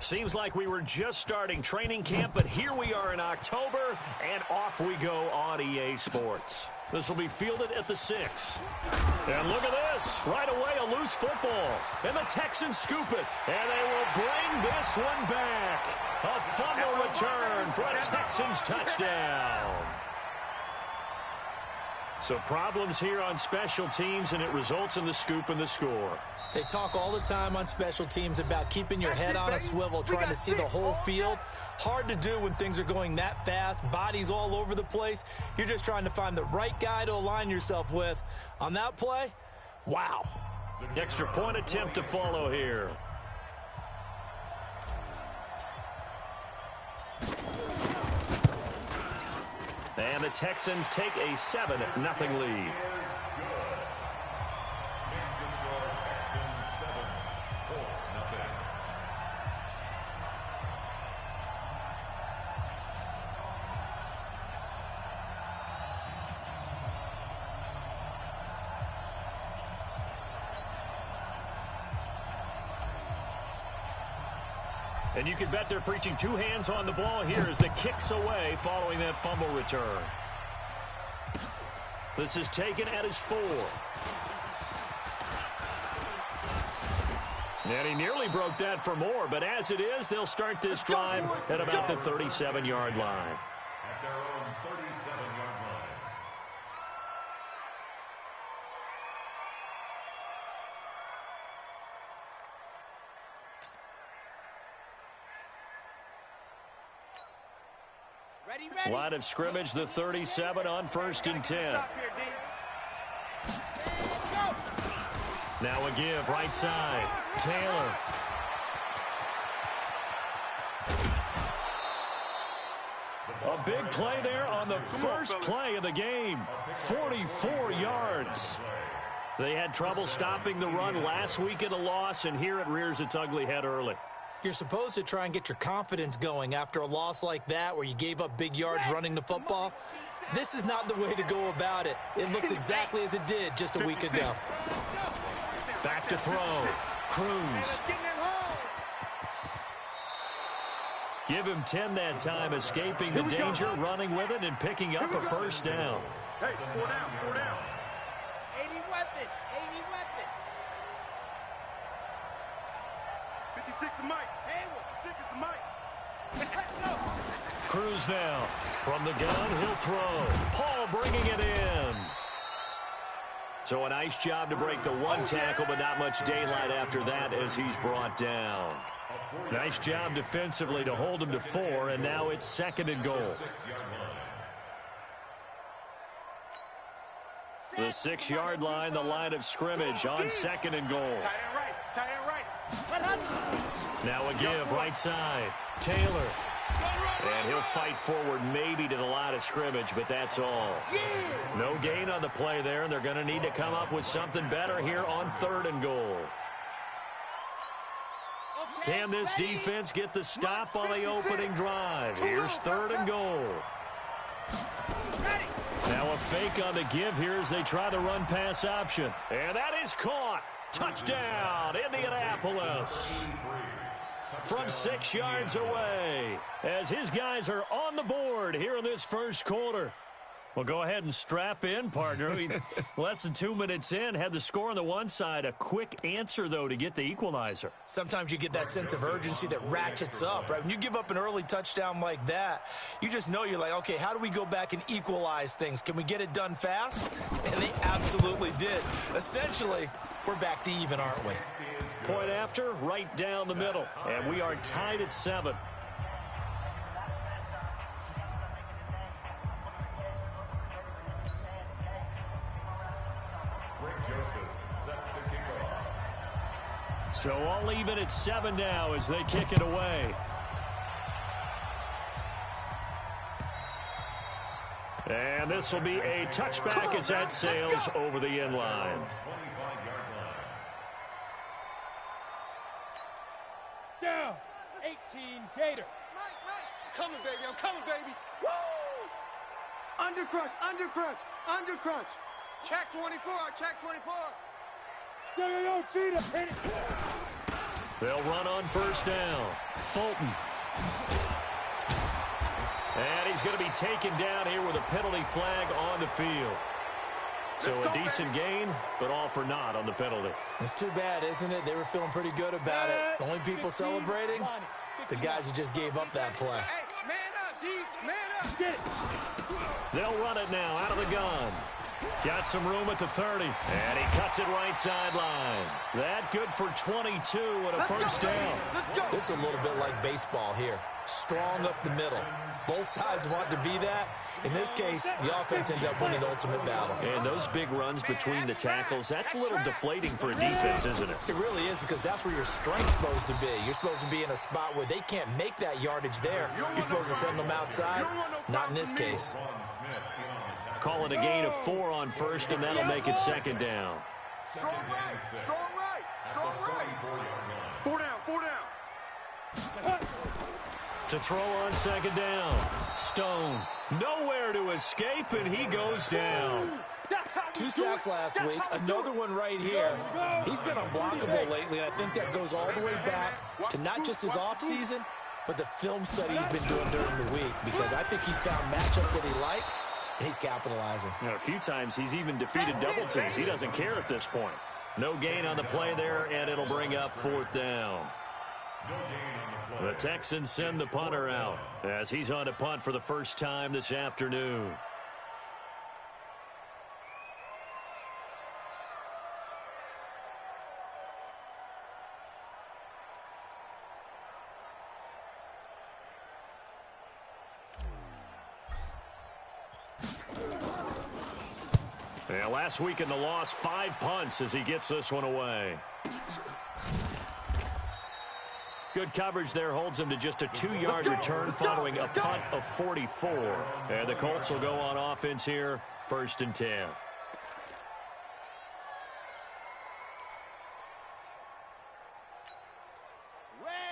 Seems like we were just starting training camp, but here we are in October, and off we go on EA Sports. This will be fielded at the 6. And look at this. Right away, a loose football. And the Texans scoop it. And they will bring this one back. A fumble return for a Texans touchdown. So problems here on special teams, and it results in the scoop and the score. They talk all the time on special teams about keeping your head on a swivel, trying to see the whole field. Hard to do when things are going that fast, bodies all over the place. You're just trying to find the right guy to align yourself with. On that play, wow. Extra point attempt to follow here. And the Texans take a 7-0 lead. And you can bet they're preaching two hands on the ball here as the kick's away following that fumble return. This is taken at his 4. And he nearly broke that for more, but as it is, they'll start this drive at about the 37-yard line. At their own 37-yard line. Ready. Line of scrimmage, the 37 on 1st and 10. Now a give, right side. Taylor. A big play there on the first play of the game. 44 yards. They had trouble stopping the run last week in a loss, and here it rears its ugly head early. You're supposed to try and get your confidence going after a loss like that where you gave up big yards running the football. This is not the way to go about it. It looks exactly as it did just a week ago. Back to throw. Cruz. Give him 10 that time, escaping the danger, running with it, and picking up a first down. Hey, 4 down. 80 weapons. 56 to Mike. Haywood, 6 to Mike. Cruz now. From the gun, he'll throw. Paul bringing it in. So a nice job to break the one tackle, but not much daylight after that as he's brought down. Nice job defensively to hold him to 4, and now it's 2nd and goal. The 6-yard line, the line of scrimmage on 2nd and goal. Tight end right. Now a give, right side. Taylor. And he'll fight forward maybe to the line of scrimmage, but that's all. No gain on the play there, and they're going to need to come up with something better here on 3rd and goal. Can this defense get the stop on the opening drive? Here's 3rd and goal. Now a fake on the give here as they try the run-pass option. And that is caught. Touchdown, Indianapolis. From 6 yards away as his guys are on the board here in this first quarter. Well, go ahead and strap in, partner. Less than 2 minutes in, had the score on the one side. A quick answer, though, to get the equalizer. Sometimes you get that sense of urgency that ratchets up, right? When you give up an early touchdown like that, you just know you're like, okay, how do we go back and equalize things? Can we get it done fast? And they absolutely did. Essentially, we're back to even, aren't we? Point after, right down the middle. And we are tied at 7. So all even at 7 now as they kick it away. And this will be a touchback as that sails over the end line. Down. 18 Gator. I'm coming, baby. Woo! Undercrunch. Check 24. Yo, Cheetah, hit it. They'll run on first down. Fulton. And he's going to be taken down here with a penalty flag on the field. So a decent gain, but all for naught on the penalty. It's too bad, isn't it? They were feeling pretty good about it. The only people celebrating, the guys who just gave up that play. Hey, man up, D. Man up. Get it. They'll run it now out of the gun. Got some room at the 30. And he cuts it right sideline. That good for 22 and a first down. This is a little bit like baseball here. Strong up the middle. Both sides want to be that. In this case, the offense ended up winning the ultimate battle. And those big runs between the tackles, that's a little deflating for a defense, isn't it? It really is, because that's where your strength's supposed to be. You're supposed to be in a spot where they can't make that yardage there. You're supposed to send them outside. Not in this case. Calling a gain of 4 on first, and that'll make it second down. Strong right. Strong right. Strong right. 4 down. 4 down. To throw on second down. Stone. Nowhere to escape, and he goes down. 2 sacks last week. Another one right here. He's been unblockable lately, and I think that goes all the way back to not just his offseason, but the film study he's been doing during the week, because I think he's found matchups that he likes, and he's capitalizing. You know, a few times he's even defeated double teams. He doesn't care at this point. No gain on the play there, and it'll bring up 4th down. The Texans send the punter out as he's on to punt for the first time this afternoon. Yeah, last week in the loss, 5 punts as he gets this one away. Good coverage there holds him to just a 2-yard return following a punt of 44. And the Colts will go on offense here, 1st and 10.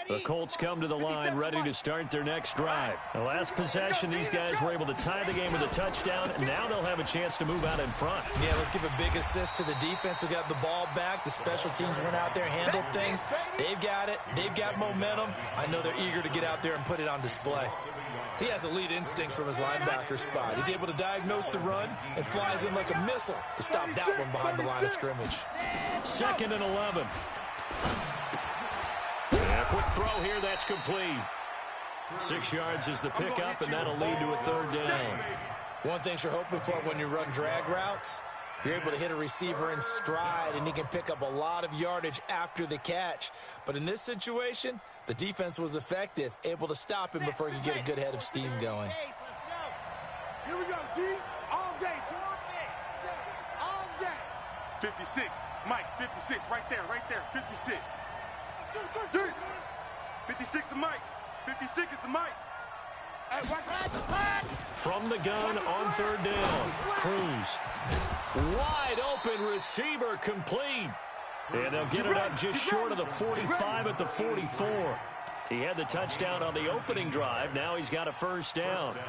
The Colts come to the line ready to start their next drive. The last possession, these guys were able to tie the game with a touchdown. Now they'll have a chance to move out in front. Yeah, let's give a big assist to the defense who got the ball back. The special teams went out there, handled things. They've got it. They've got momentum. I know they're eager to get out there and put it on display. He has elite instincts from his linebacker spot. He's able to diagnose the run and flies in like a missile to stop that one behind the line of scrimmage. 2nd and 11. A quick throw here, that's complete. 6 yards is the pickup, and that'll lead to a 3rd down. One thing you're hoping for when you run drag routes, you're able to hit a receiver in stride, and he can pick up a lot of yardage after the catch. But in this situation, the defense was effective, able to stop him before he could get a good head of steam going. Here we go, D. All day. All day. 56. Mike, 56. Right there. 56. D. 56 is Mike. 56 is the Mike. Hey, watch that. From the gun on 3rd down. Cruz. Wide open receiver complete. And they'll get it up just short of the 45 at the 44. He had the touchdown on the opening drive. Now he's got a 1st down. Down.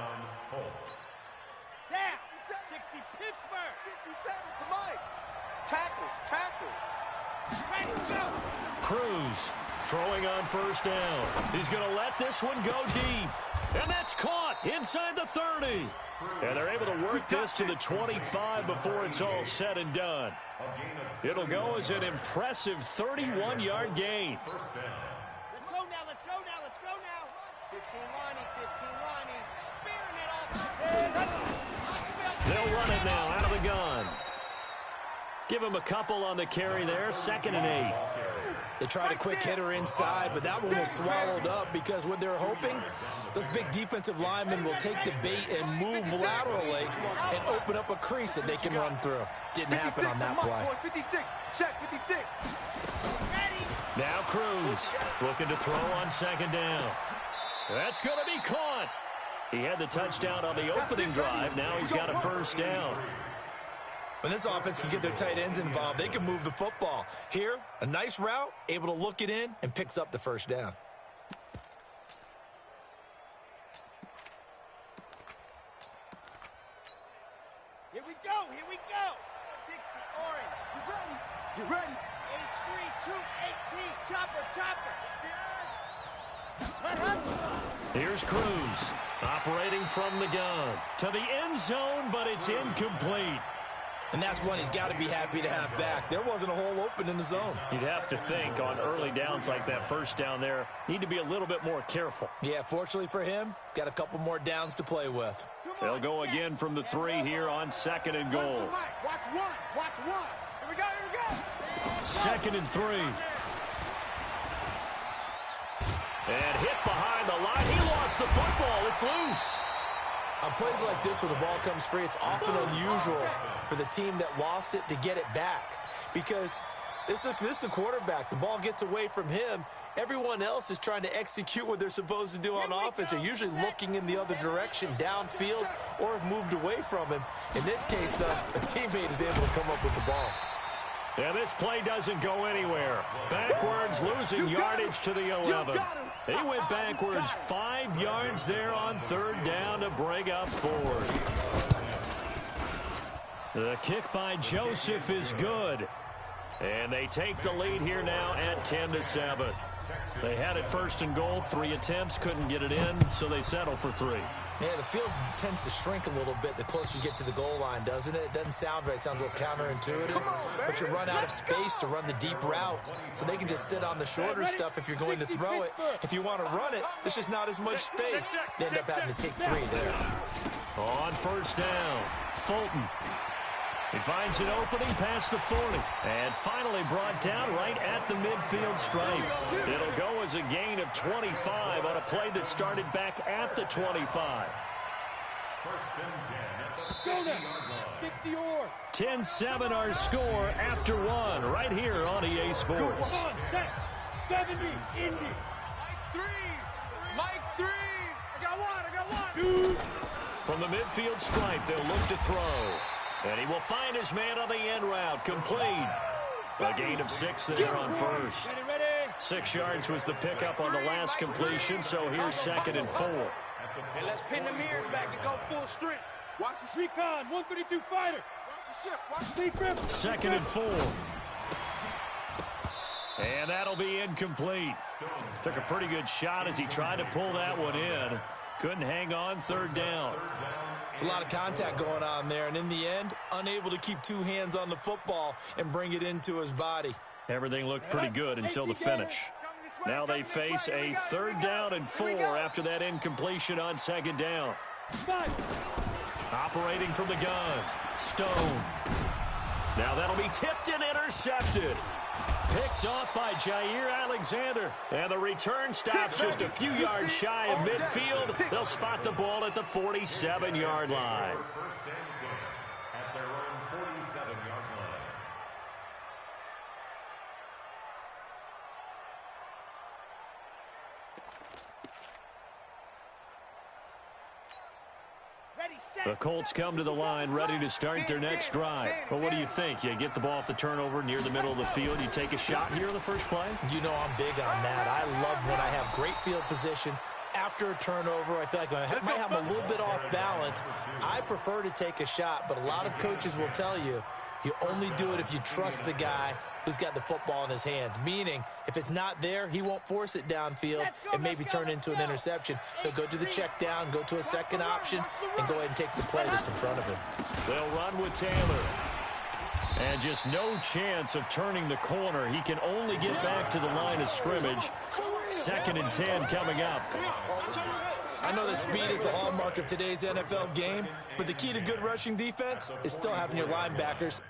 60 Pittsburgh. 57 to Mike. Tackles. Ready to go. Cruz throwing on 1st down. He's going to let this one go deep. And that's caught inside the 30. And they're able to work this to the 25 before it's all said and done. It'll go as an impressive 31-yard gain. Let's go now. 15 Lonnie. They'll run it now out of the gun. Give him a couple on the carry there. 2nd and 8. They tried a quick hitter inside, but that one was swallowed up because what they're hoping, those big defensive linemen will take the bait and move laterally and open up a crease that they can run through. Didn't happen on that play. 56. Check 56. Now Cruz looking to throw on 2nd down. That's going to be caught. He had the touchdown on the opening drive. Now he's got a 1st down. When this offense can get their tight ends involved, they can move the football. Here, a nice route, able to look it in, and picks up the 1st down. Here we go. 60, orange. Get ready. Get ready. H3, 218. Chopper, chopper. Here's Cruz, operating from the gun. To the end zone, but it's incomplete. And that's one he's got to be happy to have back. There wasn't a hole open in the zone. You'd have to think on early downs like that first down there, need to be a little bit more careful. Yeah, fortunately for him, got a couple more downs to play with. They'll go again from the 3 here on 2nd and goal. Watch one. Watch one. Here we go. Here we go. 2nd and 3. And hit behind the line. He lost the football. It's loose. On plays like this where the ball comes free, it's often unusual for the team that lost it to get it back. Because this is the quarterback. The ball gets away from him. Everyone else is trying to execute what they're supposed to do on offense. They're usually looking in the other direction, downfield, or have moved away from him. In this case, though, a teammate is able to come up with the ball. Yeah, this play doesn't go anywhere. Backwards, losing yardage to the 11. He went backwards 5 yards there on 3rd down to bring up 4th. The kick by Joseph is good. And they take the lead here now at 10-7. They had it 1st and goal, 3 attempts, couldn't get it in, so they settle for 3. Yeah, the field tends to shrink a little bit the closer you get to the goal line, doesn't it? It doesn't sound right. It sounds a little counterintuitive. But you run out of space to run the deep routes, so they can just sit on the shorter stuff if you're going to throw it. If you want to run it, there's just not as much space. You end up having to take 3 there. On 1st down, Fulton. He finds an opening past the 40. And finally brought down right at the midfield stripe. It'll go as a gain of 25 on a play that started back at the 25. Go there. 60 or. 10-7 our score after 1 right here on EA Sports. Come on, set. 70, Indy. Mike 3. I got one. Shoot. From the midfield stripe, they'll look to throw. And he will find his man on the end route. Complete. A gain of 6 there on 1st. 6 yards was the pickup on the last completion, so here's 2nd and 4. Hey, let's pin the mirrors back and go full strength. Watch the recon, 132 fighter. Watch the ship, watch the 2nd and 4. And that'll be incomplete. Took a pretty good shot as he tried to pull that one in. Couldn't hang on 3rd down. It's a lot of contact going on there, and in the end, unable to keep 2 hands on the football and bring it into his body. Everything looked pretty good until the finish. Now they face a 3rd down and 4 after that incompletion on 2nd down. Operating from the gun, Stone. Now that'll be tipped and intercepted. Picked off by Jair Alexander. And the return stops just a few yards shy of midfield. They'll spot the ball at the 47-yard line. First and 10 at their own 47-yard line. The Colts come to the line ready to start their next drive. Well, what do you think? You get the ball off the turnover near the middle of the field. You take a shot here in the first play? You know I'm big on that. I love when I have great field position. After a turnover, I feel like I might have a little bit off balance. I prefer to take a shot, but a lot of coaches will tell you, you only do it if you trust the guy who's got the football in his hands. Meaning, if it's not there, he won't force it downfield and maybe turn into an interception. He'll go to the check down, go to a second option, and go ahead and take the play that's in front of him. They'll run with Taylor. And just no chance of turning the corner. He can only get back to the line of scrimmage. 2nd and 10 coming up. I know that speed is the hallmark of today's NFL game, but the key to good rushing defense is still having your linebackers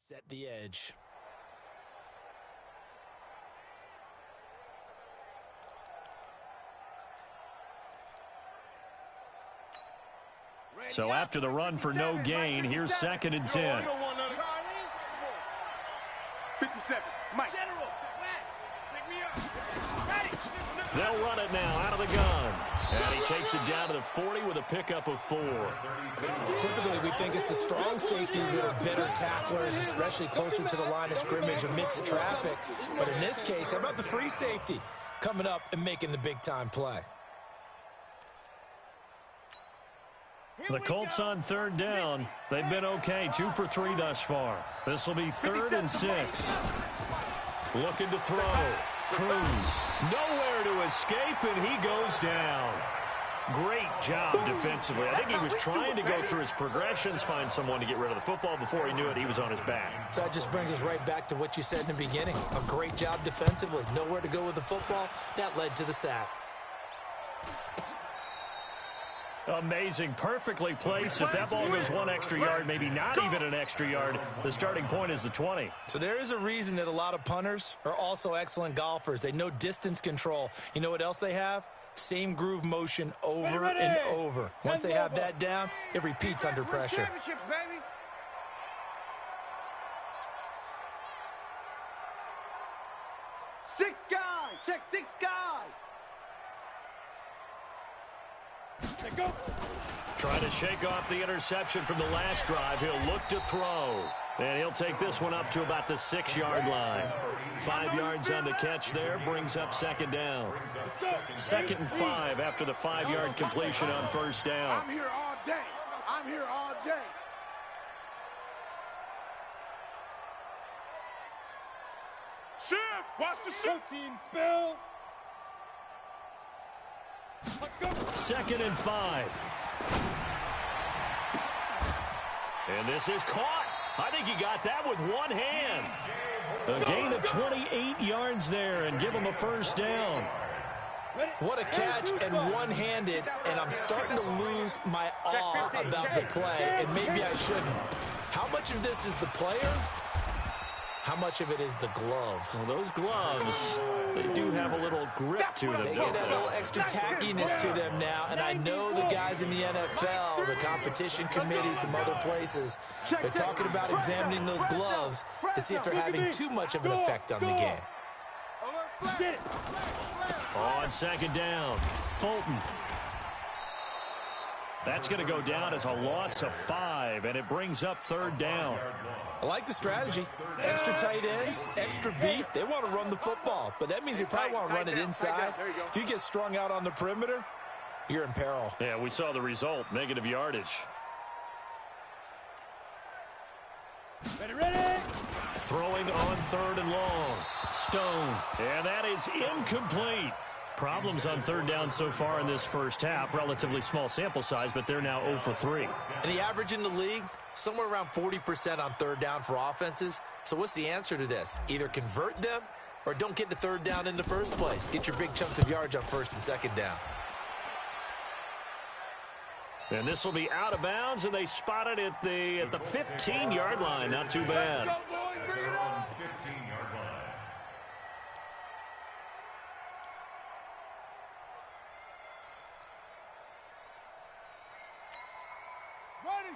Set the edge. So after the run for no gain, here's 2nd and 10. 57, Mike. General, West. Pick me up. Ready. They'll run it now out of the gun. And he takes it down to the 40 with a pickup of 4. Typically, we think it's the strong safeties that are better tacklers, especially closer to the line of scrimmage amidst traffic. But in this case, how about the free safety coming up and making the big-time play? The Colts on 3rd down. They've been okay, 2 for 3 thus far. This will be 3rd and 6. Looking to throw. Cruz. Nowhere to escape, and he goes down. Great job defensively. I think he was trying to go through his progressions, find someone to get rid of the football. Before he knew it, he was on his back. So that just brings us right back to what you said in the beginning. A great job defensively. Nowhere to go with the football. That led to the sack. Amazing. Perfectly placed. If that ball goes 1 extra yard, maybe not even an extra yard, the starting point is the 20. So there is a reason that a lot of punters are also excellent golfers. They know distance control. You know what else they have? Same groove motion over and over. Once they have that down, it repeats under pressure. Baby. Six guy. Check 6 guy. Trying to shake off the interception from the last drive. He'll look to throw. And he'll take this one up to about the 6-yard line. 5 yards on the catch there. Brings up 2nd down. 2nd and 5 after the 5-yard completion on 1st down. I'm here all day. I'm here all day. Shift. Watch the shift. Protein spill. 2nd and 5. And this is caught. I think he got that with one hand. A gain of 28 yards there and give him a 1st down. What a catch and one-handed, and I'm starting to lose my awe about the play, and maybe I shouldn't. How much of this is the player? How much of it is the glove? Well, those gloves, they do have a little grip to them, They don't get a little extra tackiness to them now, and I know the guys in the NFL, the competition committee, some other places, they're talking about examining those gloves to see if they're having too much of an effect on the game. On 2nd down, Fulton. That's going to go down as a loss of 5, and it brings up 3rd down. I like the strategy. Extra tight ends, extra beef. They want to run the football, but that means they probably want to run it inside. If you get strung out on the perimeter, you're in peril. Yeah, we saw the result, negative yardage. Ready. Throwing on 3rd and long. Stone. And that is incomplete. Problems on 3rd down so far in this first half. Relatively small sample size, but they're now 0 for 3. And the average in the league, somewhere around 40% on 3rd down for offenses. So what's the answer to this? Either convert them or don't get to 3rd down in the first place. Get your big chunks of yards on 1st and 2nd down. And this will be out of bounds, and they spot it at the 15-yard line. Not too bad.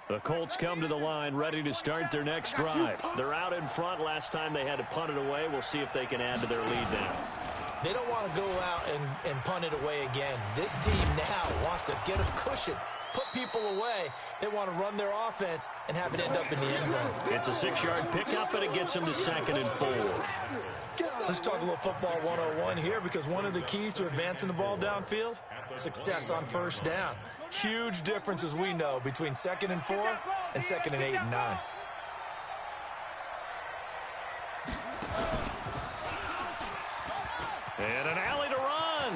The Colts come to the line ready to start their next drive. They're out in front. Last time they had to punt it away. We'll see if they can add to their lead now. They don't want to go out and punt it away again. This team now wants to get a cushion, put people away. They want to run their offense and have it end up in the end zone. It's a 6-yard pickup, and it gets them to 2nd and 4. Let's talk a little football 101 here, because one of the keys to advancing the ball downfield, success on 1st down. Huge difference, as we know, between 2nd and 4 and 2nd and 8 and 9. And an alley to run.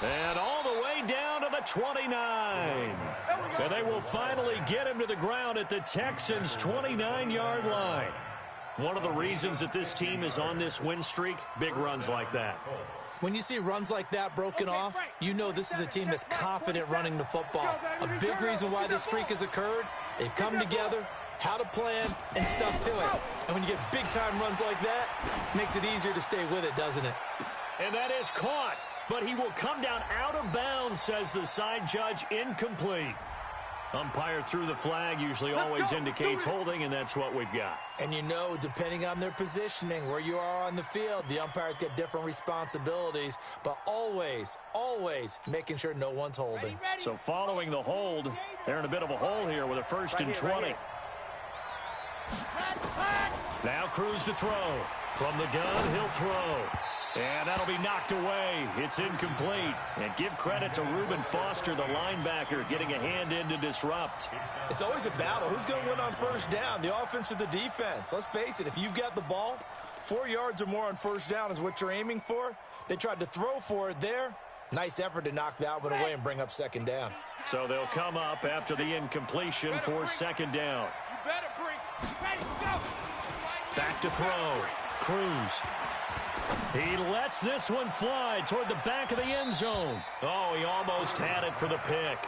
And all the way down to the 29. And they will finally get him to the ground at the Texans' 29-yard line. One of the reasons that this team is on this win streak, big runs like that. When you see runs like that broken off, you know this is a team that's confident running the football. A big reason why this streak has occurred, They've come together, how to plan, and stuck to it. And when you get big-time runs like that, it makes it easier to stay with it, doesn't it? And that is caught, but he will come down out of bounds, says the side judge, incomplete. Umpire threw the flag, usually always indicates holding, and that's what we've got. And you know, depending on their positioning, where you are on the field, the umpires get different responsibilities, but always, always making sure no one's holding. So following the hold, they're in a bit of a hole here with a 1st and 20. Now Cruz to throw. From the gun, he'll throw. And that'll be knocked away. It's incomplete. And give credit to Reuben Foster, the linebacker, getting a hand in to disrupt. It's always a battle. Who's going to win on 1st down, the offense or the defense? Let's face it, if you've got the ball, 4 yards or more on 1st down is what you're aiming for. They tried to throw for it there. Nice effort to knock that one away and bring up 2nd down. So they'll come up after the incompletion for 2nd down. You better bring. Ready, go. Back to throw. Cruz. He lets this one fly toward the back of the end zone. Oh, he almost had it for the pick.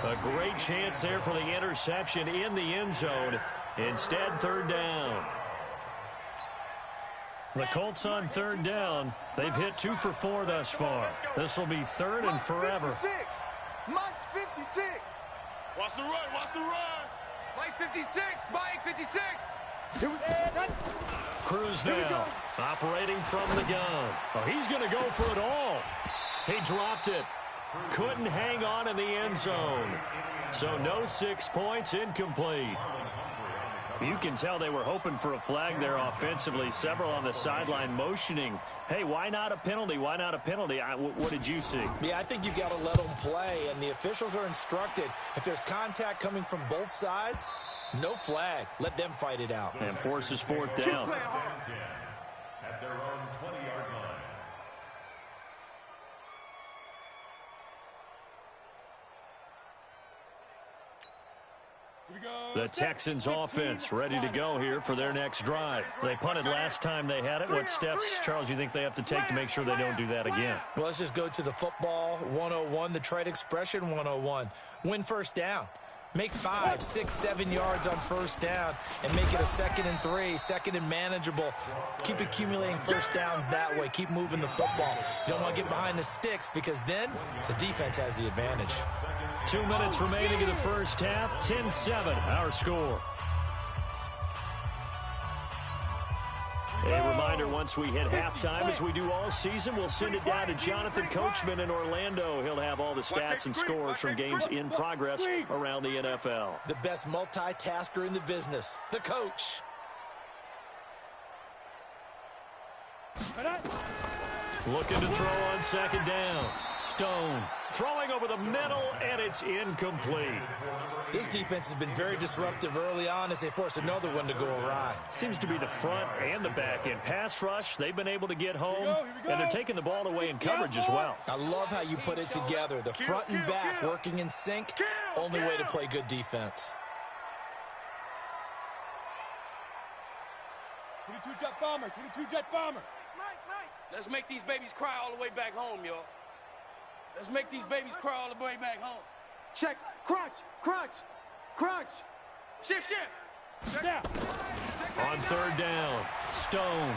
A great chance there for the interception in the end zone. Instead, 3rd down. The Colts on 3rd down. They've hit 2 for 4 thus far. This will be 3rd and forever. Mike's 56. Watch the run, watch the run. Mike 56, Mike 56. Cruz now, operating from the gun. Oh, he's going to go for it all. He dropped it. Couldn't hang on in the end zone. So no 6 points, incomplete. You can tell they were hoping for a flag there offensively. Several on the sideline motioning. Hey, why not a penalty? Why not a penalty? What did you see? Yeah, I think you've got to let them play, and the officials are instructed. If there's contact coming from both sides, no flag. Let them fight it out. And forces 4th down. At their own 20-yard line. The Texans offense ready to go here for their next drive. They punted last time they had it. What steps, Charles, you think they have to take to make sure they don't do that again? Well, let's just go to the football 101, the trade expression 101. Win 1st down. Make 5, 6, 7 yards on 1st down and make it a 2nd and 3, 2nd and manageable. Keep accumulating 1st downs that way. Keep moving the football. You don't want to get behind the sticks because then the defense has the advantage. 2 minutes remaining in the 1st half. 10-7, our score. A reminder, once we hit halftime, as we do all season, we'll send it down to Jonathan Coachman in Orlando. He'll have all the stats and scores from games in progress around the NFL. The best multitasker in the business, the coach. Looking to throw on 2nd down. Stone throwing over the middle, and it's incomplete. This defense has been very disruptive early on as they force another one to go awry. Seems to be the front and the back end. Pass rush, they've been able to get home, and they're taking the ball away in coverage as well. I love how you put it together. The front and back working in sync, only way to play good defense. 22 jet bomber, 22 jet bomber. Let's make these babies cry all the way back home, y'all. Let's make these babies cry all the way back home. Check. Crunch. Crunch. Crunch. Shift, shift. Yeah. On 3rd down, Stone.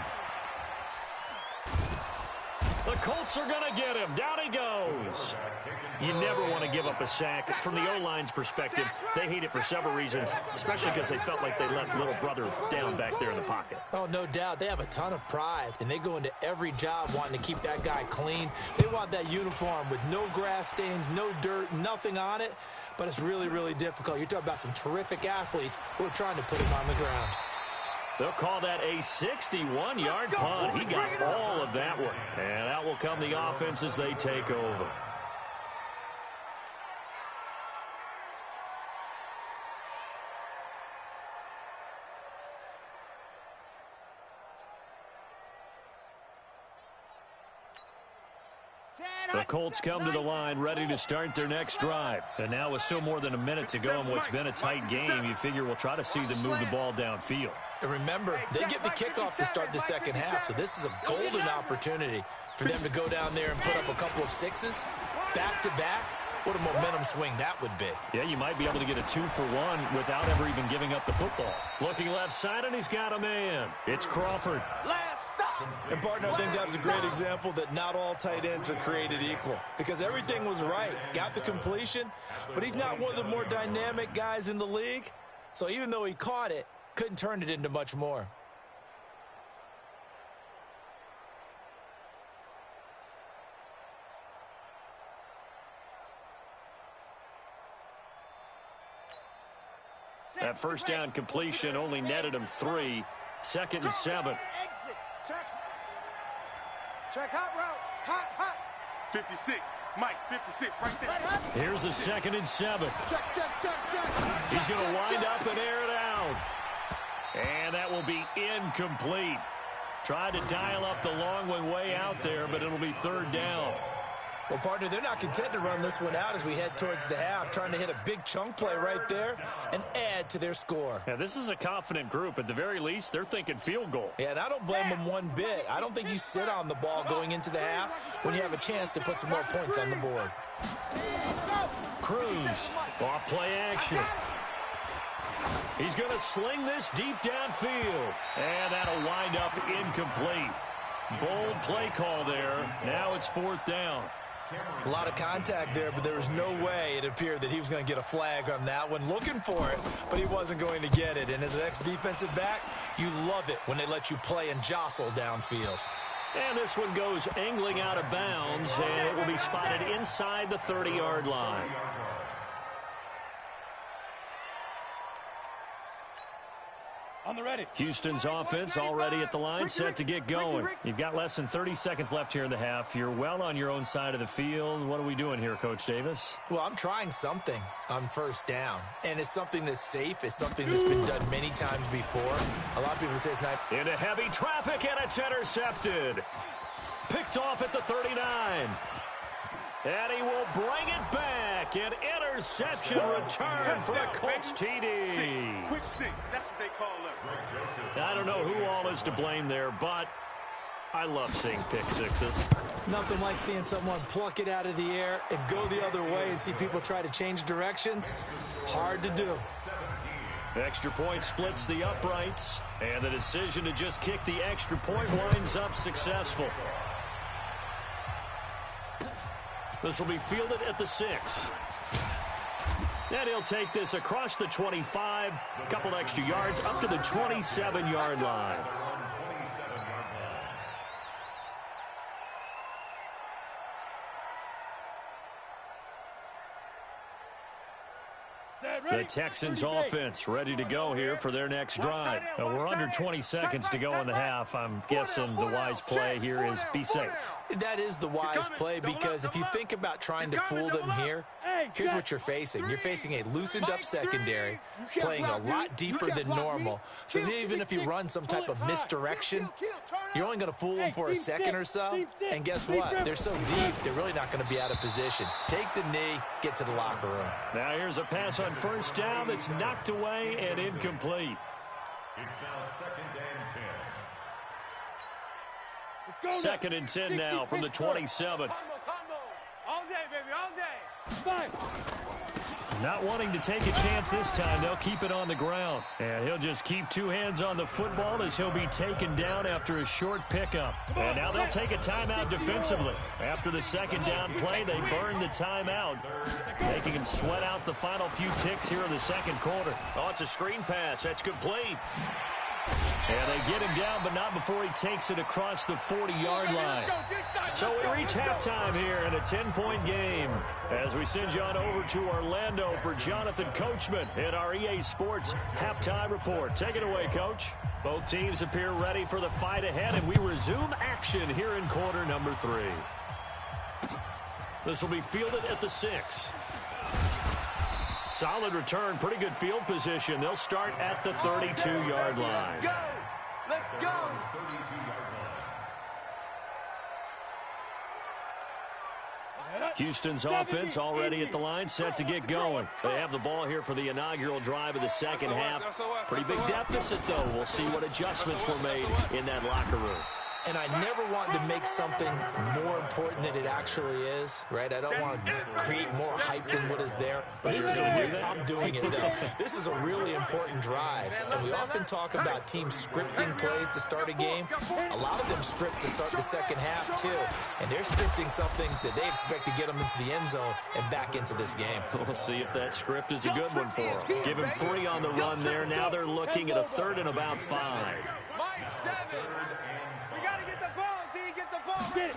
The Colts are going to get him. Down he goes. You never want to give up a sack. From the O-line's perspective, they hate it for several reasons, especially because they felt like they let little brother down back there in the pocket. Oh, no doubt. They have a ton of pride, and they go into every job wanting to keep that guy clean. They want that uniform with no grass stains, no dirt, nothing on it, but it's really, really difficult. You're talking about some terrific athletes who are trying to put him on the ground. They'll call that a 61-yard punt. He got all of that one. And out will come the offense as they take over. The Colts come to the line ready to start their next drive. And now with still more than a minute to go in what's been a tight game, you figure we'll try to see them move the ball downfield. And remember, they get the kickoff to start the 2nd half, so this is a golden opportunity for them to go down there and put up a couple of 6s back-to-back What a momentum swing that would be. Yeah, you might be able to get a 2-for-1 without ever even giving up the football. Looking left side, and he's got a man. It's Crawford. And, partner, I think that was a great example that not all tight ends are created equal, because everything was right. Got the completion, but he's not one of the more dynamic guys in the league. So even though he caught it, couldn't turn it into much more. That first down completion only netted him 3. 2nd and 7. Check hot route. Hot. 56. Mike, 56 right there. Here's the 2nd and 7. Check. He's going to wind up and air it out. And that will be incomplete. Tried to dial up the long one way out there, but it'll be 3rd down. Well, partner, they're not content to run this one out as we head towards the half, trying to hit a big chunk play right there and add to their score. Yeah, this is a confident group. At the very least, they're thinking field goal. Yeah, and I don't blame them one bit. I don't think you sit on the ball going into the half when you have a chance to put some more points on the board. Cruz, off play action. He's going to sling this deep downfield. And that'll wind up incomplete. Bold play call there. Now it's 4th down. A lot of contact there, but there was no way it appeared that he was going to get a flag on that one. Looking for it, but he wasn't going to get it. And as an ex-defensive back, you love it when they let you play and jostle downfield. And this one goes angling out of bounds, and it will be spotted inside the 30-yard line. On the ready. Houston's offense already at the line, set to get going. You've got less than 30 seconds left here in the half. You're well on your own side of the field. What are we doing here, Coach Davis? Well, I'm trying something on 1st down, and it's something that's safe. It's something that's been done many times before. A lot of people say it's not. Into heavy traffic, and it's intercepted. Picked off at the 39. And he will bring it back. An interception return for a Colts TD. Quick 6. That's what they call us. I don't know who all is to blame there, but I love seeing pick sixes. Nothing like seeing someone pluck it out of the air and go the other way and see people try to change directions. Hard to do. Extra point splits the uprights, and the decision to just kick the extra point winds up successful. This will be fielded at the 6. And he'll take this across the 25, a couple extra yards, up to the 27-yard line. The Texans offense ready to go here for their next drive. We're under 20 seconds to go in the half. I'm guessing the wise play here is be safe. That is the wise play, because if you think about trying to fool them here, here's what you're facing. You're facing a loosened up secondary, playing a lot deeper than normal. So even if you run some type of misdirection, you're only going to fool them for a second or so. And guess what? They're so deep, they're really not going to be out of position. Take the knee, get to the locker room. Now here's a pass on 1st down that's knocked away and incomplete. It's now 2nd and 10. 2nd and 10 now from the 27. All day, baby, all day. 5. Not wanting to take a chance this time. They'll keep it on the ground. And he'll just keep 2 hands on the football as he'll be taken down after a short pickup. And now they'll take a timeout defensively. After the 2nd down play, they burn the timeout, making him sweat out the final few ticks here in the 2nd quarter. Oh, it's a screen pass. That's complete. And they get him down, but not before he takes it across the 40-yard line. So we reach halftime here in a 10-point game as we send you on over to Orlando for Jonathan Coachman in our EA Sports Halftime Report. Take it away, Coach. Both teams appear ready for the fight ahead, and we resume action here in quarter number 3. This will be fielded at the 6. Solid return, pretty good field position. They'll start at the 32-yard line. Go! Let's go! Houston's offense already at the line, set to get going. They have the ball here for the inaugural drive of the 2nd half. Pretty big deficit, though. We'll see what adjustments were made in that locker room. And I never want to make something more important than it actually is, right? I don't want to create more hype than what is there. But this is I'm doing it, though. This is a really important drive. And we often talk about teams scripting plays to start a game. A lot of them script to start the second half, too. And they're scripting something that they expect to get them into the end zone and back into this game. We'll see if that script is a good one for them. Give him 3 on the run there. Now they're looking at a 3rd and about 5. Mike, 7. We got to get the ball, D. Get the ball. Get it.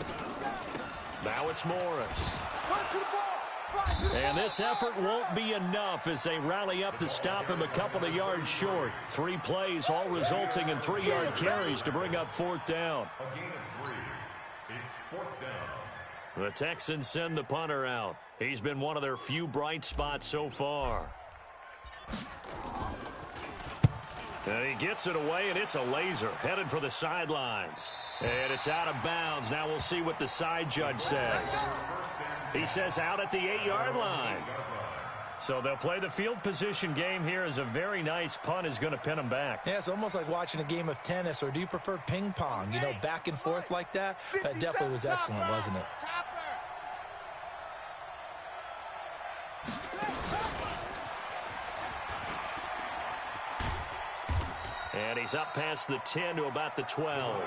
Now it's Morris. Run to the ball. And this effort won't be enough as they rally up to stop him a couple of yards short. 3 plays, all resulting in 3-yard carries to bring up 4th down. A gain of 3. It's 4th down. The Texans send the punter out. He's been one of their few bright spots so far. And he gets it away, and it's a laser headed for the sidelines. And it's out of bounds. Now we'll see what the side judge says. He says out at the 8-yard line. So they'll play the field position game here as a very nice punt is going to pin them back. Yeah, it's almost like watching a game of tennis, or do you prefer ping pong? You know, back and forth like that? That definitely was excellent, wasn't it? And he's up past the 10 to about the 12.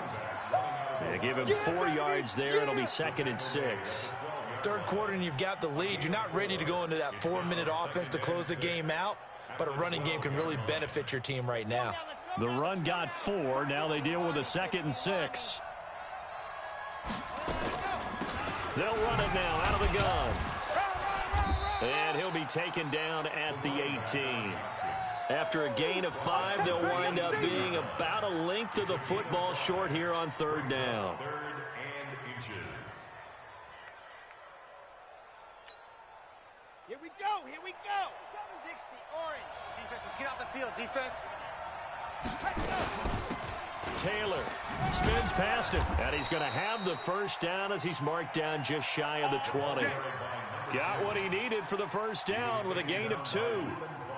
They give him 4 yards there. It'll be 2nd and 6. Third quarter and you've got the lead. You're not ready to go into that 4-minute offense to close the game out, but a running game can really benefit your team right now. The run got 4. Now they deal with a 2nd and 6. They'll run it now out of the gun. And he'll be taken down at the 18. After a gain of 5, they'll wind up being about a length of the football short here on 3rd down. 3rd and inches. Here we go. Here we go. 760 orange. Defense, let's get off the field. Defense. Taylor spins past him, and he's going to have the 1st down as he's marked down just shy of the 20. Got what he needed for the 1st down with a gain of 2.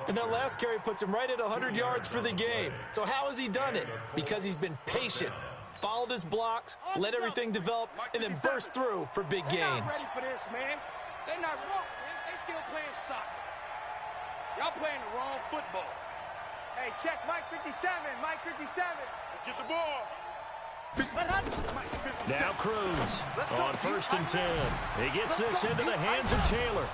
And that last carry puts him right at 100 yards for the game. So how has he done it? Because he's been patient, followed his blocks, let everything develop, and then burst through for big gains. They're not ready for this, man. They're not smart, man. They still playing soccer. Y'all playing the wrong football. Hey, check Mike 57. Mike 57. Let's get the ball. Now Cruz on 1st and 10. He gets this into the hands of Taylor.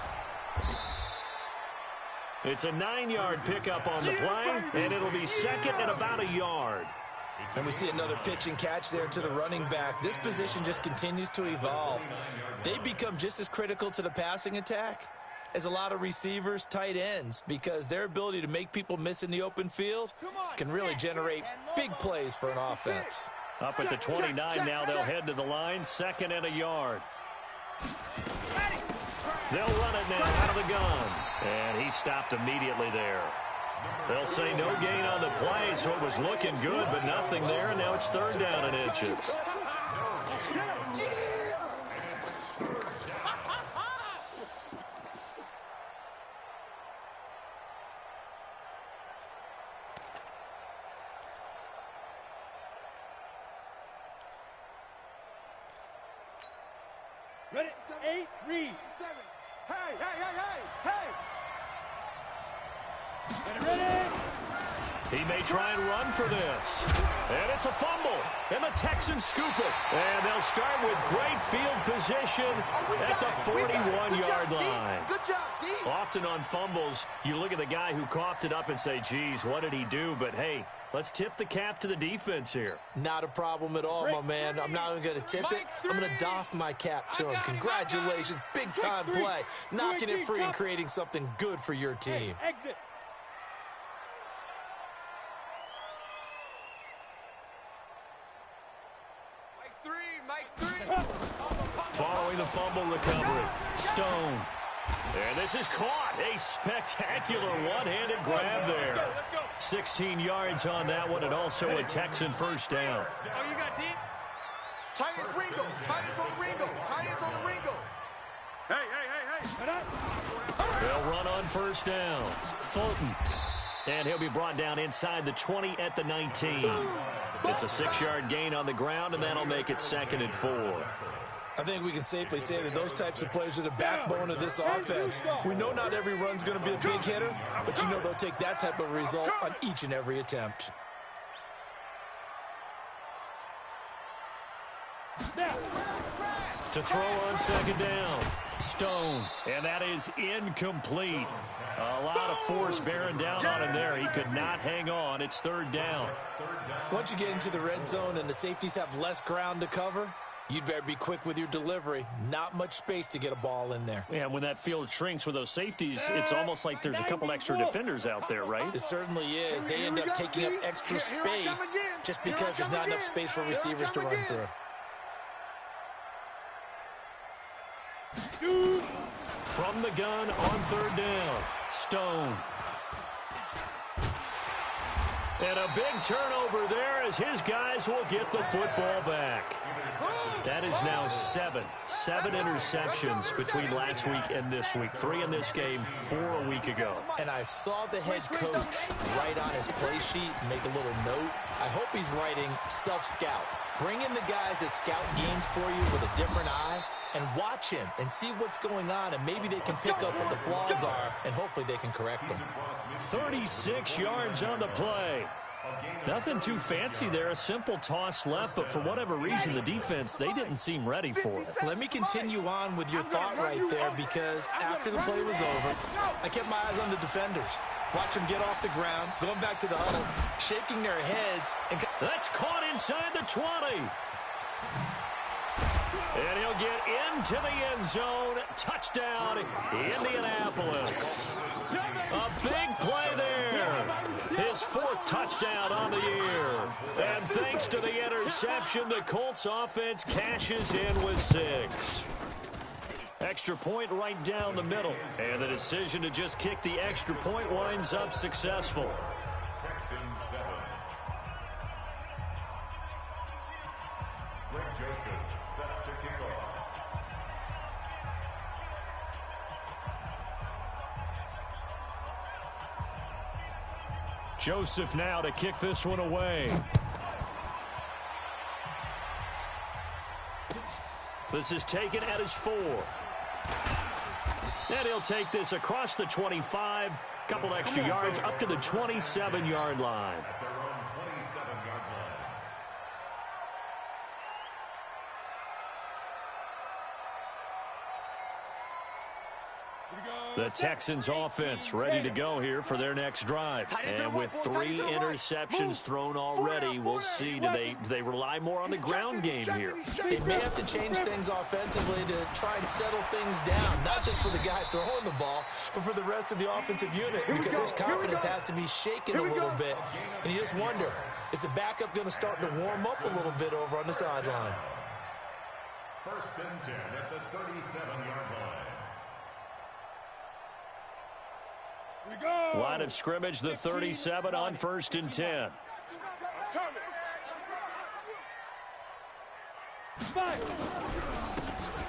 It's a 9-yard pickup on the play, and it'll be 2nd and about a yard. And we see another pitch and catch there to the running back. This position just continues to evolve. They become just as critical to the passing attack as a lot of receivers, tight ends, because their ability to make people miss in the open field can really generate big plays for an offense. Up at the 29 now, they'll head to the line, 2nd and a yard. They'll run it now out of the gun. And he stopped immediately there. They'll say no gain on the play, so it was looking good, but nothing there. And now it's 3rd down and inches. Ready? 8, read. 7. Hey, hey, hey, hey, hey. Ready? He may try and run for this. And it's a fumble. And the Texans scoop it. And they'll start with great field position at the 41-yard line. Good job, D. Often on fumbles, you look at the guy who coughed it up and say, geez, what did he do? But, hey, let's tip the cap to the defense here. Not a problem at all, my man. I'm not even going to tip it. I'm going to doff my cap to him. Congratulations. Big-time play. Knocking it free and creating something good for your team. Exit. Following the fumble recovery, Stone. And this is caught. A spectacular one-handed grab there. 16 yards on that one, and also a Texan 1st down. Oh, you got deep? Tight ends Ringo. Tight ends on Ringo. Tight ends on the Ringo. Hey, hey, hey, hey. They'll run on 1st down. Fulton. And he'll be brought down inside the 20 at the 19. It's a 6-yard gain on the ground, and that'll make it 2nd and 4. I think we can safely say that those types of plays are the backbone of this offense. We know not every run's going to be a big hitter, but you know they'll take that type of result on each and every attempt. To throw on 2nd down, Stone, and that is incomplete. A lot of force bearing down on him there. He could not hang on. It's 3rd down. Once you get into the red zone and the safeties have less ground to cover, you'd better be quick with your delivery. Not much space to get a ball in there. Yeah, when that field shrinks with those safeties, it's almost like there's a couple extra defenders out there, right? It certainly is. They end up taking up extra space just because there's not enough space for receivers to run through. From the gun on 3rd down, Stone. And a big turnover there as his guys will get the football back. That is now 7 interceptions between last week and this week. 3 in this game, 4 a week ago. And I saw the head coach write on his play sheet, make a little note. I hope he's writing self-scout. Bring in the guys that scout games for you with a different eye and watch him and see what's going on, and maybe they can pick up what the flaws are, and hopefully they can correct them. 36 yards on the play. Nothing too fancy there, a simple toss left, but for whatever reason, the defense, they didn't seem ready for it. Let me continue on with your thought right there, because after the play was over, I kept my eyes on the defenders. Watch them get off the ground, going back to the huddle, shaking their heads. And that's caught inside the 20. And he'll get into the end zone. Touchdown, Indianapolis. A big play there. His 4th touchdown on the year. And thanks to the interception, the Colts offense cashes in with 6. Extra point right down the middle. And the decision to just kick the extra point winds up successful. Joseph now to kick this one away. This is taken at his 4. And he'll take this across the 25. Couple extra yards up to the 27-yard line. The Texans offense ready to go here for their next drive. And with 3 interceptions thrown already, we'll see, do they rely more on the ground game here? They may have to change things offensively to try and settle things down, not just for the guy throwing the ball, but for the rest of the offensive unit, because their confidence has to be shaken a little bit. And you just wonder, is the backup going to start to warm up a little bit over on the sideline? 1st and 10 at the 37-yard line. Line of scrimmage, the 37 on 1st and 10.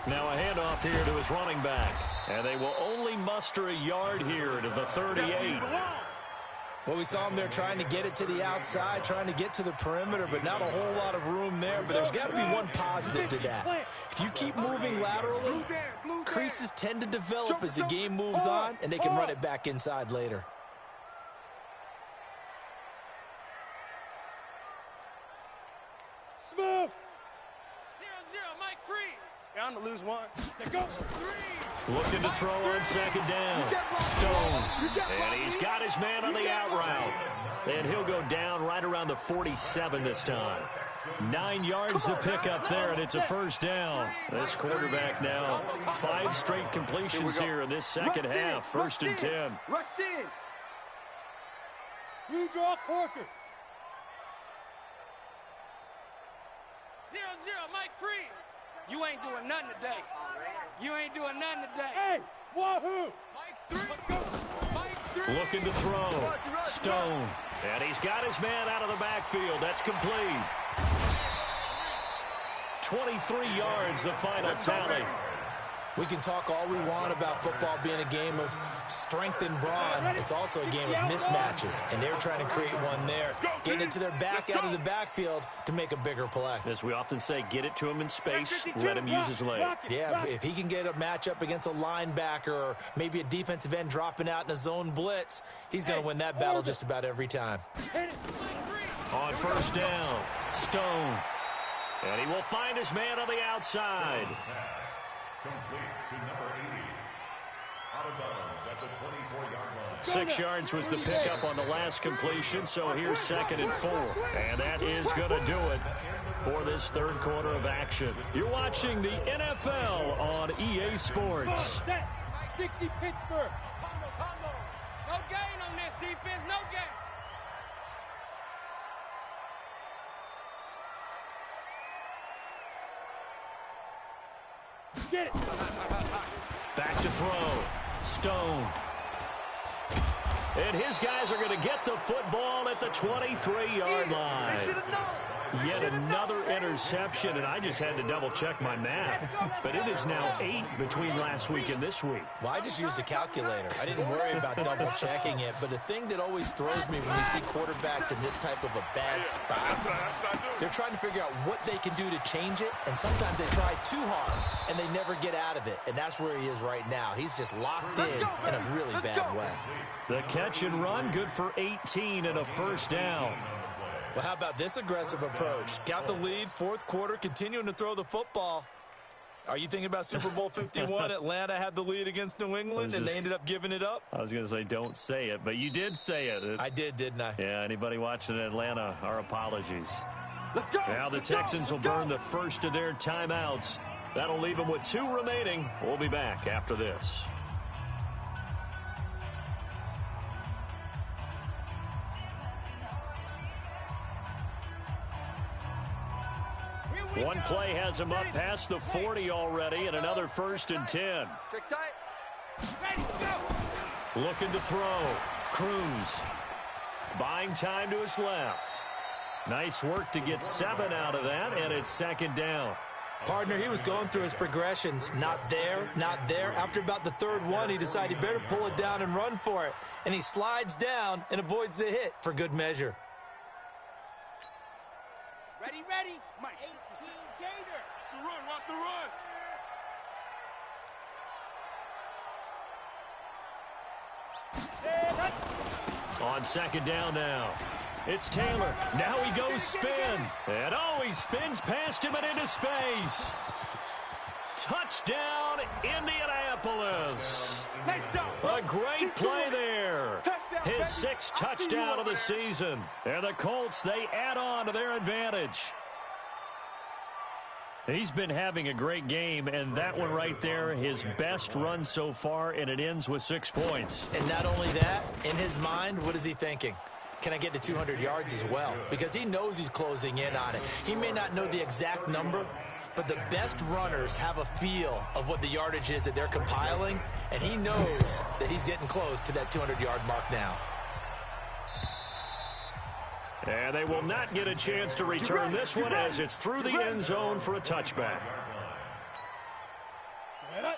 Now a handoff here to his running back. And they will only muster a yard here to the 38. Well, we saw him there trying to get it to the outside, trying to get to the perimeter, but not a whole lot of room there. But there's got to be one positive to that. If you keep moving laterally, creases tend to develop as the game moves on, and they can run it back inside later. Smooth. 0-0, Mike free. Down to lose 1. Go. 3. Looking to throw on 2nd down. Stone. And he's got his man on the out route. And he'll go down right around the 47 this time. 9 yards to pick up there, and it's a 1st down. This quarterback now 5 straight completions here in this second half. 1st and 10. Rush in. You draw quarters. 0-0, Mike free. You ain't doing nothing today. You ain't doing nothing today. Hey, wahoo! Mike 3. Mike 3. Looking to throw. Stone. And he's got his man out of the backfield. That's complete. 23 yards, the final tally. We can talk all we want about football being a game of strength and brawn. It's also a game of mismatches, and they're trying to create one there, getting it to their back out of the backfield to make a bigger play. As we often say, get it to him in space, let him use his leg. Yeah, if he can get a matchup against a linebacker or maybe a defensive end dropping out in a zone blitz, he's going to win that battle just about every time. On first down, Stone. And he will find his man on the outside. Complete to number 80. Out of bounds at the 24-yard line. 6 yards was the pickup on the last completion, so here's 2nd and 4. And that is going to do it for this third quarter of action. You're watching the NFL on EA Sports. 60 Pittsburgh. No gain on this defense, no gain. Get it. Back to throw. Stone. And his guys are going to get the football at the 23-yard line. Yet another interception, and I just had to double-check my math. But it is now 8 between last week and this week. Well, I just used a calculator. I didn't worry about double-checking it. But the thing that always throws me when we see quarterbacks in this type of a bad spot, they're trying to figure out what they can do to change it, and sometimes they try too hard, and they never get out of it. And that's where he is right now. He's just locked in a really bad way. The catch and run, good for 18 and a first down. Well, how about this aggressive approach? Got the lead, fourth quarter, continuing to throw the football. Are you thinking about Super Bowl 51? Atlanta had the lead against New England, and they ended up giving it up? I was going to say don't say it, but you did say it. I did, didn't I? Yeah, anybody watching Atlanta, our apologies. Let's go. Now the Texans will burn the first of their timeouts. That'll leave them with 2 remaining. We'll be back after this. One play has him up past the 40 already, and another 1st and 10. Looking to throw. Cruz. Buying time to his left. Nice work to get 7 out of that, and it's 2nd down. Partner, he was going through his progressions. Not there, not there. After about the 3rd one, he decided he better pull it down and run for it. And he slides down and avoids the hit for good measure. Ready, ready. Mike. 18 Gator. Watch the run. On 2nd down now. It's Taylor. Now he goes spin. And he spins past him and into space. Touchdown, Indianapolis. A great play there. His 6th touchdown of the season. And the Colts, they add on to their advantage. He's been having a great game, and that one right there, his best run so far, and it ends with 6 points. And not only that, in his mind, what is he thinking? Can I get to 200 yards as well? Because he knows he's closing in on it. He may not know the exact number, but the best runners have a feel of what the yardage is that they're compiling, and he knows that he's getting close to that 200-yard mark now. And they will not get a chance to return this one as it's through the end zone for a touchback.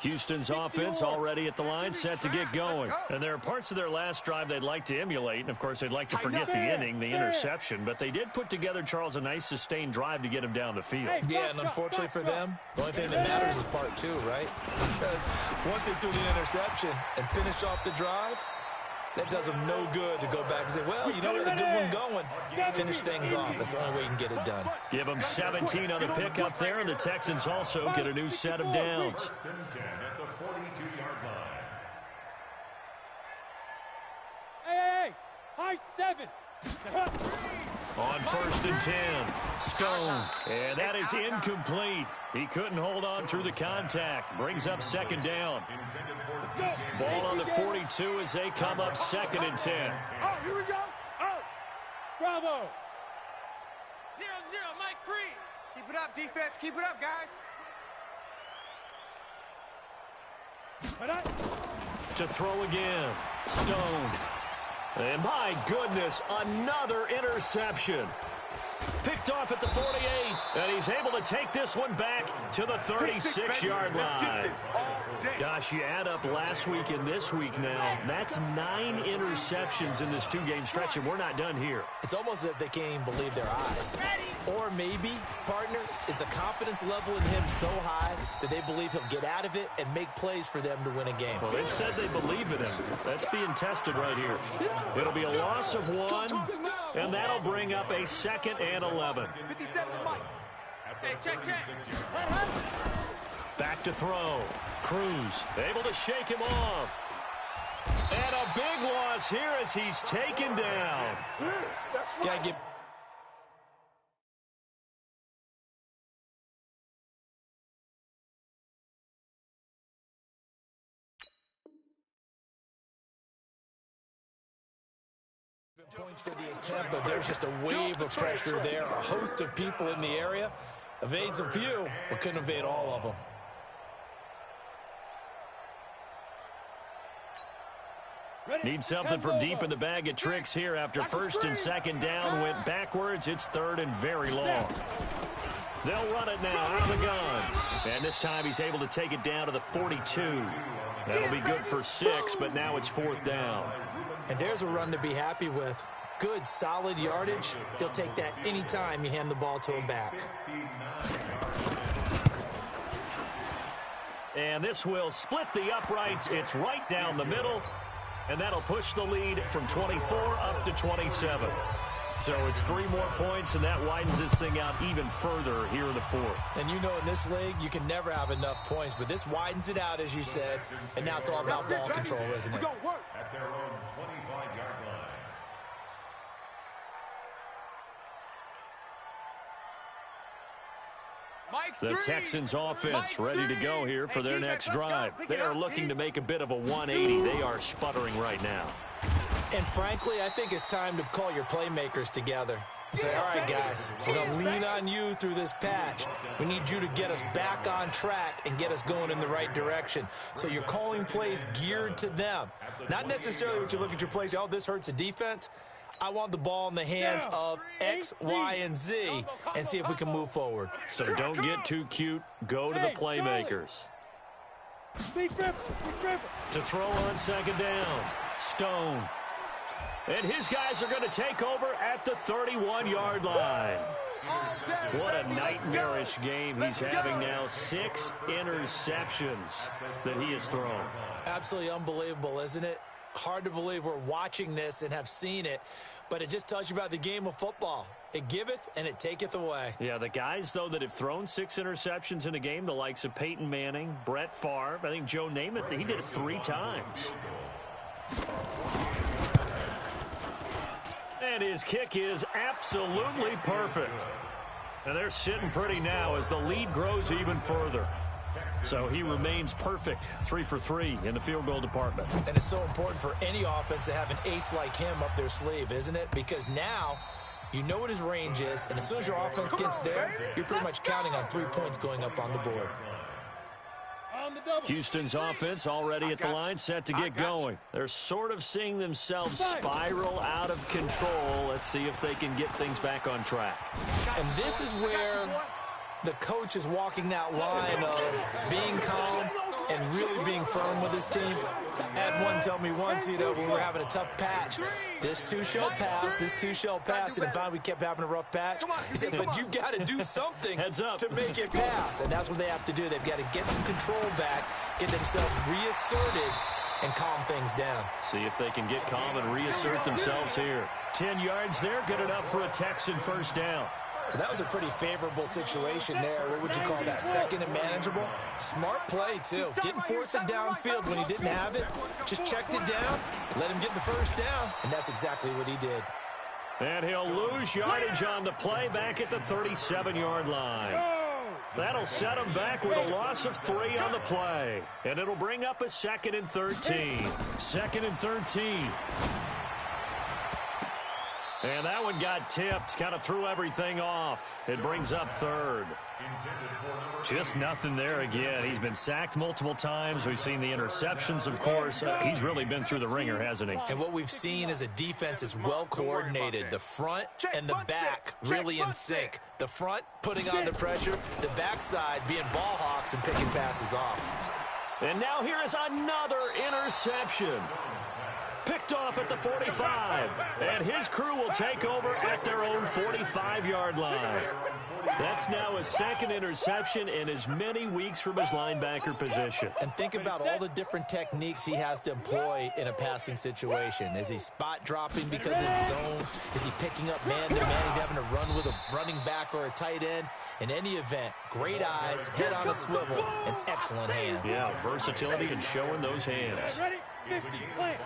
Houston's offense already at the line, set to get going. And there are parts of their last drive they'd like to emulate. And, of course, they'd like to forget the inning, the interception. But they did put together, Charles, a nice sustained drive to get him down the field. Yeah, and unfortunately for them, the only thing that matters is part 2, right? Because once they threw the interception and finished off the drive, that does them no good to go back and say, well, you know, we had a good one going. Finish things off. That's the only way you can get it done. Give them 17 on the pickup there, and the Texans also get a new set of downs. First and 10 at the 42-yard line. Hey, high 7. On 1st and 10, Stone. And that is incomplete. He couldn't hold on through the contact. Brings up 2nd down. Ball on the 42 as they come up 2nd and 10. Oh, here we go. Oh. Bravo. 0-0, Mike free. Keep it up, defense. Keep it up, guys. To throw again. Stone. And my goodness, another interception. Picked off at the 48, and he's able to take this one back to the 36-yard line. Gosh, you add up last week and this week now, that's 9 interceptions in this 2-game stretch, and we're not done here. It's almost as if they can't even believe their eyes. Or maybe, partner, is the confidence level in him so high that they believe he'll get out of it and make plays for them to win a game. Well, they've said they believe in him. That's being tested right here. It'll be a loss of 1, and that'll bring up a 2nd and 11. 57 Mike. Hey, check. Back to throw. Cruz able to shake him off. And a big loss here as he's taken down. Gotta get... points for the attempt, but there's just a wave of pressure there. A host of people in the area. Evades a few, but couldn't evade all of them. Need something from deep in the bag of tricks here after 1st and 2nd down went backwards. It's 3rd and very long. They'll run it now out of the gun. And this time he's able to take it down to the 42. That'll be good for 6, but now it's 4th down. And there's a run to be happy with. Good, solid yardage. He'll take that anytime you hand the ball to him back. And this will split the uprights. It's right down the middle. And that'll push the lead from 24 up to 27. So it's 3 more points, and that widens this thing out even further here in the 4th. And you know in this league, you can never have enough points, but this widens it out, as you said, and now it's all about ball control, isn't it? At their own 25-yard line. The Texans offense ready to go here for their next drive. They are looking to make a bit of a 180. They are sputtering right now. And frankly, I think it's time to call your playmakers together and say, all right, guys, we're going to lean on you through this patch. We need you to get us back on track and get us going in the right direction. So you're calling plays geared to them. Not necessarily what you look at your plays, oh, this hurts the defense. I want the ball in the hands of X, Y, and Z and see if we can move forward. So don't get too cute. Go to the playmakers. To throw on 2nd down. Stone. And his guys are going to take over at the 31-yard line. What a nightmarish game he's having now. 6 interceptions that he has thrown. Absolutely unbelievable, isn't it? Hard to believe we're watching this and have seen it, but it just tells you about the game of football. It giveth and it taketh away. Yeah, the guys, though, that have thrown 6 interceptions in a game, the likes of Peyton Manning, Brett Favre, I think Joe Namath, he did it 3 times. And his kick is absolutely perfect. And they're sitting pretty now as the lead grows even further. So he remains perfect, 3 for 3 in the field goal department. And it's so important for any offense to have an ace like him up their sleeve, isn't it? Because now you know what his range is, and as soon as your offense gets there, you're pretty much counting on 3 points going up on the board. Houston's offense already at the line, set to get going. They're sort of seeing themselves spiral out of control. Let's see if they can get things back on track. And this is where the coach is walking that line of being calm and really being firm with his team. I had one tell me once, you know, when we were having a tough patch, this too shall pass, this too shall pass, and finally we kept having a rough patch. He said, but you've got to do something to make it pass, and that's what they have to do. They've got to get some control back, get themselves reasserted, and calm things down. See if they can get calm and reassert themselves here. 10 yards there, good enough for a Texan 1st down. That was a pretty favorable situation there. What would you call that? 2nd and manageable? Smart play, too. Didn't force it downfield when he didn't have it. Just checked it down, let him get the 1st down, and that's exactly what he did. And he'll lose yardage on the play back at the 37-yard line. That'll set him back with a loss of 3 on the play. And it'll bring up a 2nd and 13. 2nd and 13. And that one got tipped, kind of threw everything off. It brings up 3rd. Intended for number Just nothing there again. He's been sacked multiple times. We've seen the interceptions, of course. He's really been through the ringer, hasn't he? And what we've seen is a defense is well coordinated. The front and the back really in sync. The front putting on the pressure, the backside being ball hawks and picking passes off. And now here is another interception. Picked off at the 45. And his crew will take over at their own 45-yard line. That's now his second interception in as many weeks from his linebacker position. And think about all the different techniques he has to employ in a passing situation. Is he spot dropping because it's zone? Is he picking up man-to-man? He's having to run with a running back or a tight end. In any event, great eyes, head on a swivel, and excellent hands. Yeah, versatility and showing those hands. Ready? 50, play.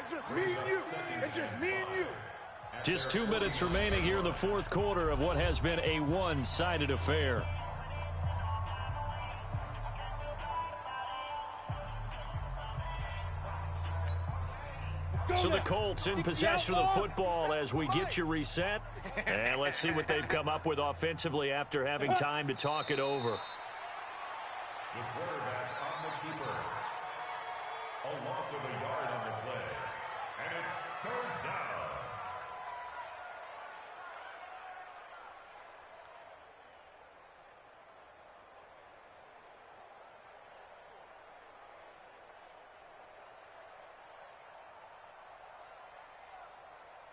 It's just me and you. It's just me and you. Just 2 minutes remaining here in the fourth quarter of what has been a one-sided affair. So the Colts in possession of the football as we get you reset. And let's see what they've come up with offensively after having time to talk it over. The quarterback on the keeper. A loss of a yard on the play. And it's third down.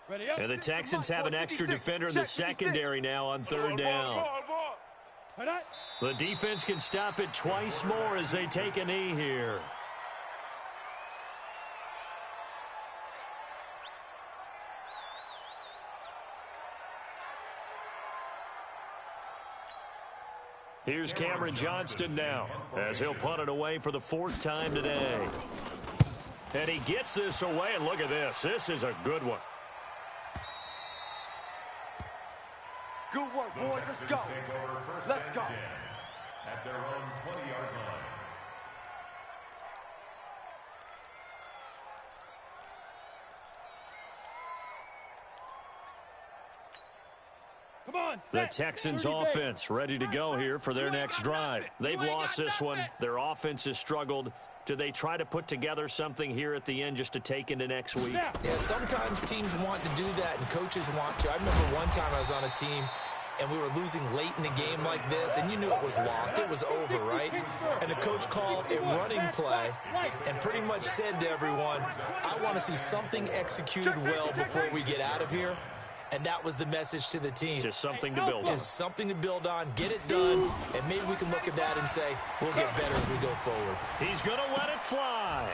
Ready up. And the Texans have an extra defender in the secondary now on third down. The defense can stop it twice more as they take a knee here. Here's Cameron Johnston now as he'll punt it away for the fourth time today. And he gets this away, and look at this. This is a good one. Good work, boys. Let's go. Let's go. At their own 20-yard line. Come on, The Texans offense ready to go here for their next drive. They've lost this one. Their offense has struggled. Do they try to put together something here at the end just to take into next week? Yeah, sometimes teams want to do that and coaches want to. I remember one time I was on a team and we were losing late in the game like this, and you knew it was lost. It was over, right? And the coach called a running play and pretty much said to everyone, I want to see something executed well before we get out of here. And that was the message to the team. Just something to build on. Just something to build on, get it done, and maybe we can look at that and say, we'll get better as we go forward. He's going to let it fly.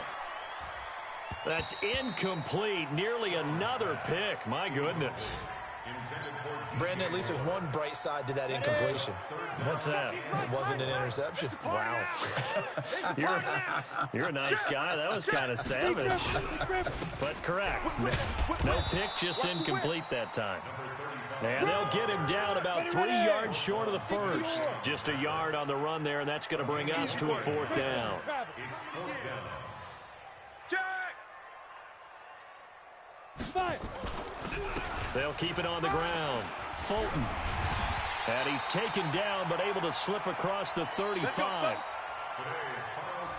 That's incomplete. Nearly another pick. My goodness. Brandon, at least there's one bright side to that incompletion. What's that? It wasn't an interception. Wow. You're a nice guy. That was kind of savage. But correct. No pick, just incomplete that time. And they'll get him down about 3 yards short of the first. Just a yard on the run there, and that's going to bring us to a fourth down. They'll keep it on the ground. Fulton. And he's taken down, but able to slip across the 35.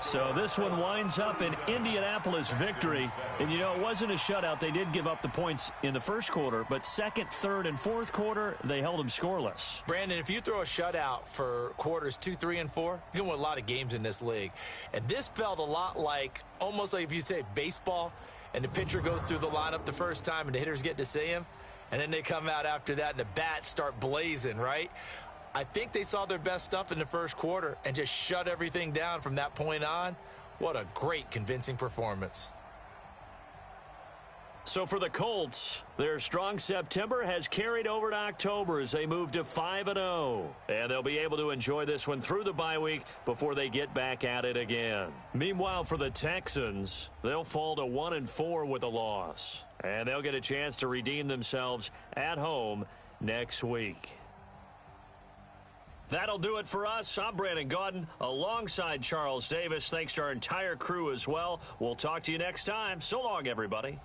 So this one winds up an Indianapolis victory. And, you know, it wasn't a shutout. They did give up the points in the first quarter, but second, third, and fourth quarter, they held them scoreless. Brandon, if you throw a shutout for quarters 2, 3, and 4, you're going to win a lot of games in this league. And this felt a lot like, almost like if you say baseball, and the pitcher goes through the lineup the first time and the hitters get to see him, and then they come out after that and the bats start blazing, right? I think they saw their best stuff in the first quarter and just shut everything down from that point on. What a great, convincing performance. So for the Colts, their strong September has carried over to October as they move to 5-0. And they'll be able to enjoy this one through the bye week before they get back at it again. Meanwhile, for the Texans, they'll fall to 1-4 with a loss. And they'll get a chance to redeem themselves at home next week. That'll do it for us. I'm Brandon Gaudin alongside Charles Davis. Thanks to our entire crew as well. We'll talk to you next time. So long, everybody.